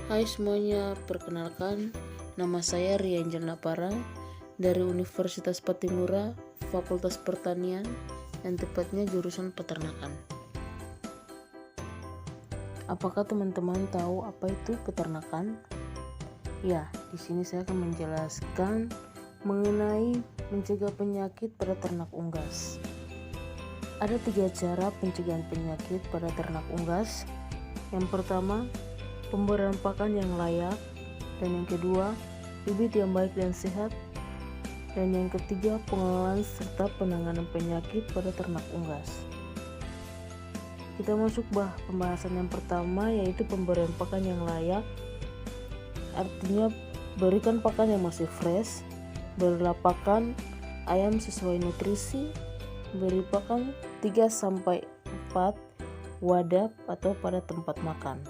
Hai semuanya, perkenalkan nama saya Rian Napara dari Universitas Patimura, Fakultas Pertanian, yang tepatnya jurusan peternakan. Apakah teman-teman tahu apa itu peternakan? Ya, di sini saya akan menjelaskan mengenai mencegah penyakit pada ternak unggas. Ada 3 cara pencegahan penyakit pada ternak unggas. Yang pertama, pemberian pakan yang layak, dan yang kedua, bibit yang baik dan sehat, dan yang ketiga, pengelolaan serta penanganan penyakit pada ternak unggas. Kita masuk pembahasan yang pertama, yaitu pemberian pakan yang layak. Artinya berikan pakan yang masih fresh, berilah pakan ayam sesuai nutrisi, beri pakan 3-4 wadah atau pada tempat makan.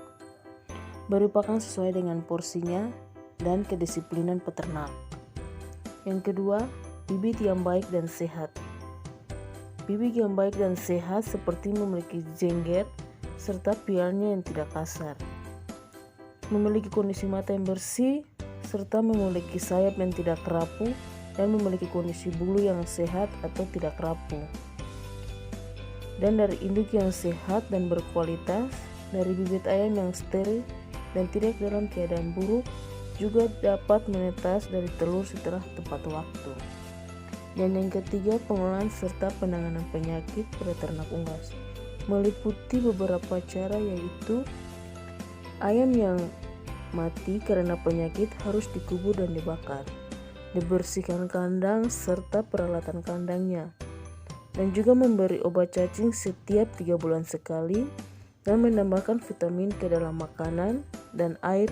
Beri pakan sesuai dengan porsinya dan kedisiplinan peternak. Yang kedua, bibit yang baik dan sehat. Bibit yang baik dan sehat seperti memiliki jenggot serta pialnya yang tidak kasar, memiliki kondisi mata yang bersih, serta memiliki sayap yang tidak rapuh dan memiliki kondisi bulu yang sehat atau tidak rapuh. Dan dari induk yang sehat dan berkualitas, dari bibit ayam yang steril dan tidak dalam keadaan buruk, juga dapat menetas dari telur setelah tepat waktu. Dan yang ketiga, pengelolaan serta penanganan penyakit pada ternak unggas meliputi beberapa cara, yaitu ayam yang mati karena penyakit harus dikubur dan dibakar, dibersihkan kandang serta peralatan kandangnya, dan juga memberi obat cacing setiap 3 bulan sekali, dan menambahkan vitamin ke dalam makanan dan air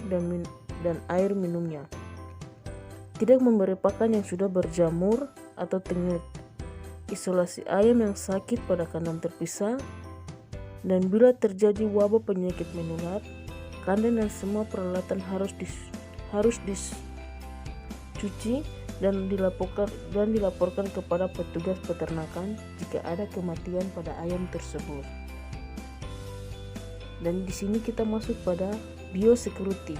minumnya. Tidak memberi pakan yang sudah berjamur atau tengik. Isolasi ayam yang sakit pada kandang terpisah, dan bila terjadi wabah penyakit menular, kandang dan semua peralatan harus dicuci dan dilaporkan kepada petugas peternakan jika ada kematian pada ayam tersebut. Dan di sini kita masuk pada biosecurity.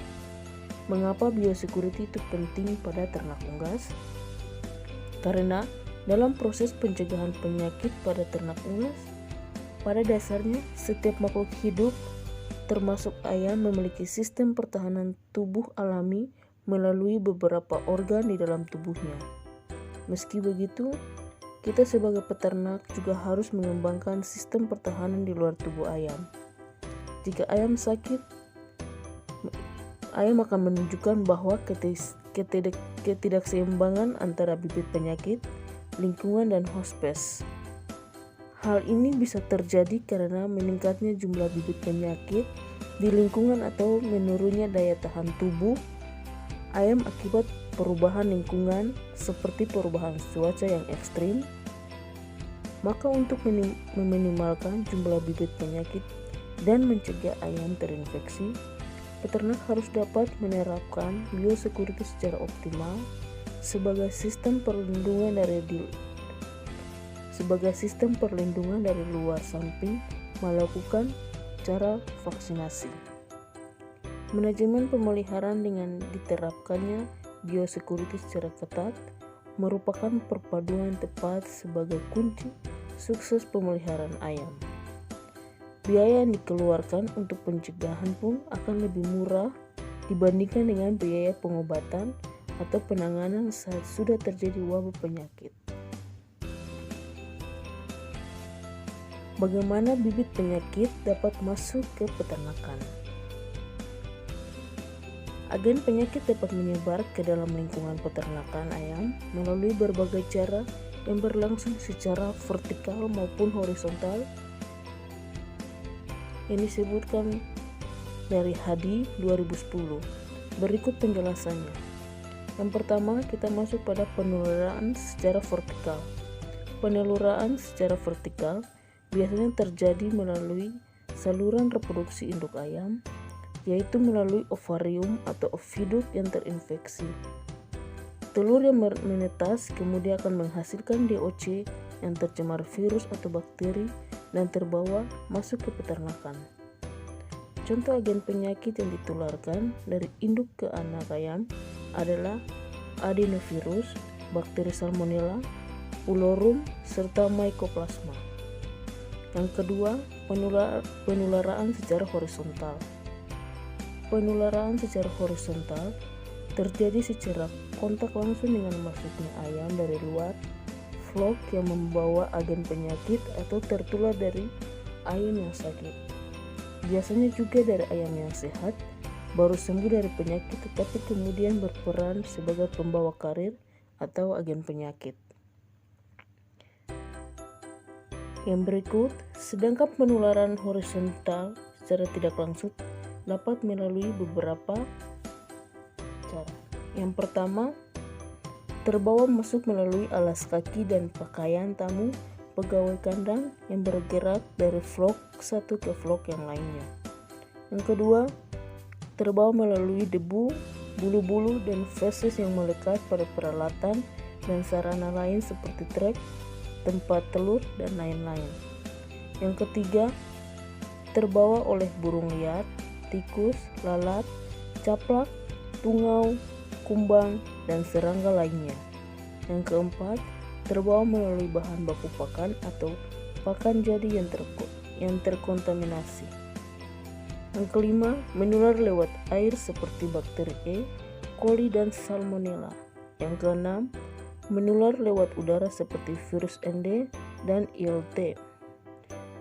Mengapa biosecurity itu penting pada ternak unggas? Karena dalam proses pencegahan penyakit pada ternak unggas, pada dasarnya setiap makhluk hidup termasuk ayam memiliki sistem pertahanan tubuh alami melalui beberapa organ di dalam tubuhnya. Meski begitu, kita sebagai peternak juga harus mengembangkan sistem pertahanan di luar tubuh ayam. Jika ayam sakit, ayam akan menunjukkan bahwa ketidakseimbangan antara bibit penyakit, lingkungan, dan hospes. Hal ini bisa terjadi karena meningkatnya jumlah bibit penyakit di lingkungan atau menurunnya daya tahan tubuh ayam akibat perubahan lingkungan seperti perubahan cuaca yang ekstrim. Maka untuk meminimalkan jumlah bibit penyakit dan mencegah ayam terinfeksi, peternak harus dapat menerapkan biosecurity secara optimal sebagai sistem perlindungan dari luar samping melakukan cara vaksinasi. Manajemen pemeliharaan dengan diterapkannya biosecurity secara ketat merupakan perpaduan tepat sebagai kunci sukses pemeliharaan ayam. Biaya yang dikeluarkan untuk pencegahan pun akan lebih murah dibandingkan dengan biaya pengobatan atau penanganan saat sudah terjadi wabah penyakit. Bagaimana bibit penyakit dapat masuk ke peternakan? Agen penyakit dapat menyebar ke dalam lingkungan peternakan ayam melalui berbagai cara yang berlangsung secara vertikal maupun horizontal, yang disebutkan dari Hadi 2010. Berikut penjelasannya. Yang pertama, kita masuk pada penularan secara vertikal. Penularan secara vertikal biasanya terjadi melalui saluran reproduksi induk ayam, yaitu melalui ovarium atau oviduk yang terinfeksi. Telur yang menetas kemudian akan menghasilkan DOC yang tercemar virus atau bakteri dan terbawa masuk ke peternakan. Contoh agen penyakit yang ditularkan dari induk ke anak ayam adalah adenovirus, bakteri Salmonella, Pullorum, serta Mycoplasma. Yang kedua, penularan secara horizontal. Penularan secara horizontal terjadi secara kontak langsung dengan masuknya ayam dari luar flock yang membawa agen penyakit atau tertular dari ayam yang sakit. Biasanya juga dari ayam yang sehat, baru sembuh dari penyakit tetapi kemudian berperan sebagai pembawa karir atau agen penyakit. Yang berikut, sedangkan penularan horizontal secara tidak langsung dapat melalui beberapa cara. Yang pertama, terbawa masuk melalui alas kaki dan pakaian tamu pegawai kandang yang bergerak dari flock satu ke flock yang lainnya. Yang kedua, terbawa melalui debu, bulu-bulu, dan feses yang melekat pada peralatan dan sarana lain seperti trek, tempat telur, dan lain-lain. Yang ketiga, terbawa oleh burung liar, tikus, lalat, caplak, tungau, kumbang, dan serangga lainnya. Yang keempat, terbawa melalui bahan baku pakan atau pakan jadi yang terkontaminasi. Yang kelima, menular lewat air seperti bakteri E. coli, dan Salmonella. Yang keenam, menular lewat udara seperti virus ND dan ILT.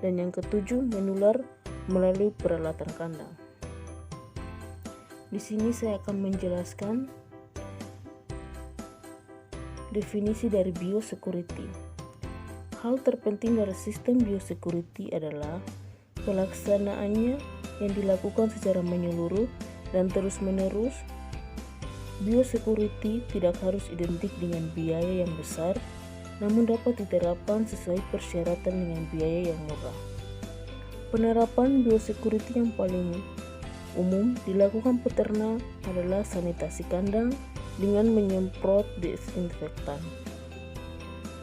Dan yang ketujuh, menular melalui peralatan kandang. Di sini saya akan menjelaskan definisi dari biosecurity. Hal terpenting dari sistem biosecurity adalah pelaksanaannya yang dilakukan secara menyeluruh dan terus-menerus. Biosecurity tidak harus identik dengan biaya yang besar, namun dapat diterapkan sesuai persyaratan dengan biaya yang murah. Penerapan biosecurity yang paling umum dilakukan peternak adalah sanitasi kandang dengan menyemprot desinfektan.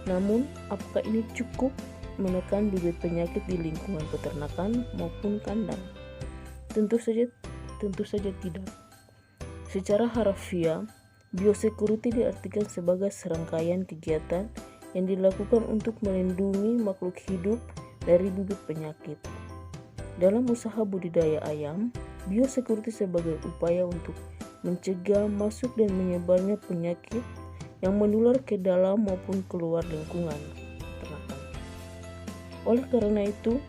Namun, apakah ini cukup menekan bibit penyakit di lingkungan peternakan maupun kandang? Tentu saja tidak. Secara harfiah, biosecurity diartikan sebagai serangkaian kegiatan yang dilakukan untuk melindungi makhluk hidup dari bibit penyakit. Dalam usaha budidaya ayam, biosecurity sebagai upaya untuk mencegah masuk dan menyebarnya penyakit yang menular ke dalam maupun keluar lingkungan peternakan. Oleh karena itu,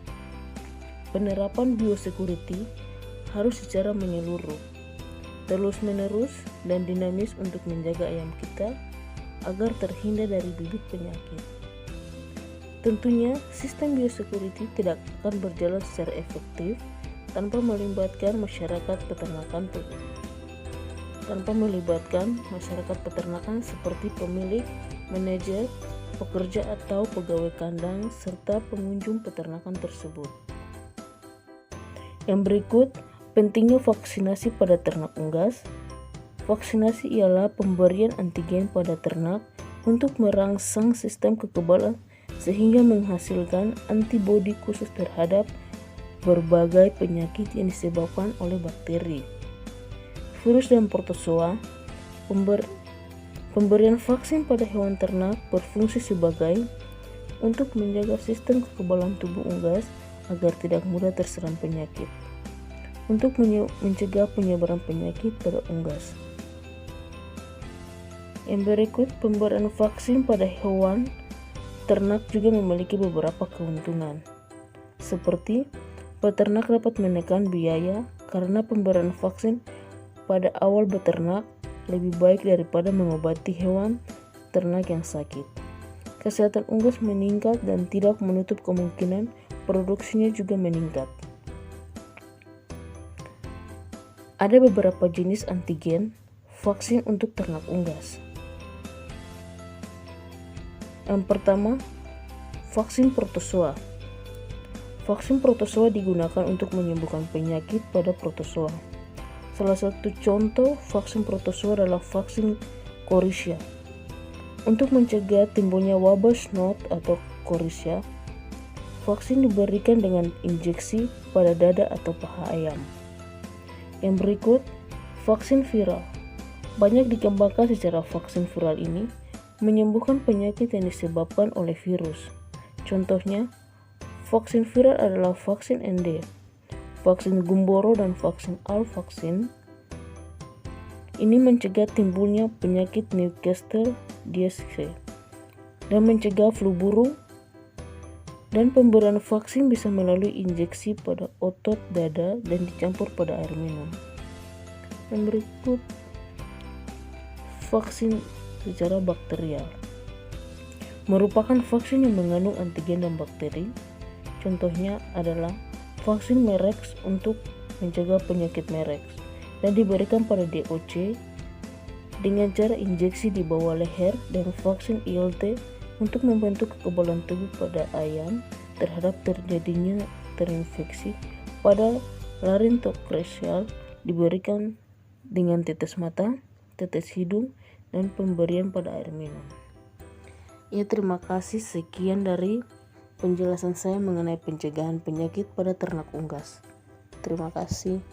penerapan biosecurity harus secara menyeluruh, terus-menerus, dan dinamis untuk menjaga ayam kita agar terhindar dari bibit penyakit. Tentunya, sistem biosecurity tidak akan berjalan secara efektif tanpa melibatkan masyarakat peternakan seperti pemilik, manajer, pekerja atau pegawai kandang, serta pengunjung peternakan tersebut. Yang berikut, pentingnya vaksinasi pada ternak unggas. Vaksinasi ialah pemberian antigen pada ternak untuk merangsang sistem kekebalan sehingga menghasilkan antibodi khusus terhadap berbagai penyakit yang disebabkan oleh bakteri, virus, dan protozoa. Pemberian vaksin pada hewan ternak berfungsi sebagai untuk menjaga sistem kekebalan tubuh unggas agar tidak mudah terserang penyakit, untuk mencegah penyebaran penyakit pada unggas. Yang berikut, pemberian vaksin pada hewan ternak juga memiliki beberapa keuntungan, seperti peternak dapat menekan biaya karena pemberian vaksin pada awal beternak lebih baik daripada mengobati hewan ternak yang sakit. Kesehatan unggas meningkat dan tidak menutup kemungkinan produksinya juga meningkat. Ada beberapa jenis antigen vaksin untuk ternak unggas. Yang pertama, vaksin protozoa. Vaksin protozoa digunakan untuk menyembuhkan penyakit pada protozoa. Salah satu contoh vaksin protozoa adalah vaksin Corycia. Untuk mencegah timbulnya wabah snot atau Corycia, vaksin diberikan dengan injeksi pada dada atau paha ayam. Yang berikut, vaksin viral. Banyak dikembangkan secara vaksin viral ini menyembuhkan penyakit yang disebabkan oleh virus. Contohnya, vaksin viral adalah vaksin ND, vaksin Gumboro, dan vaksin Alvaksin. Ini mencegah timbulnya penyakit Newcastle disease dan mencegah flu burung, dan pemberian vaksin bisa melalui injeksi pada otot dada dan dicampur pada air minum. Yang berikut, vaksin secara bakterial merupakan vaksin yang mengandung antigen dan bakteri. Contohnya adalah vaksin Merex untuk mencegah penyakit Merex dan diberikan pada DOC dengan cara injeksi di bawah leher, dan vaksin ILT untuk membentuk kekebalan tubuh pada ayam terhadap terjadinya terinfeksi pada laryngococcal diberikan dengan tetes mata, tetes hidung, dan pemberian pada air minum. Ya, terima kasih. Sekian dari penjelasan saya mengenai pencegahan penyakit pada ternak unggas. Terima kasih.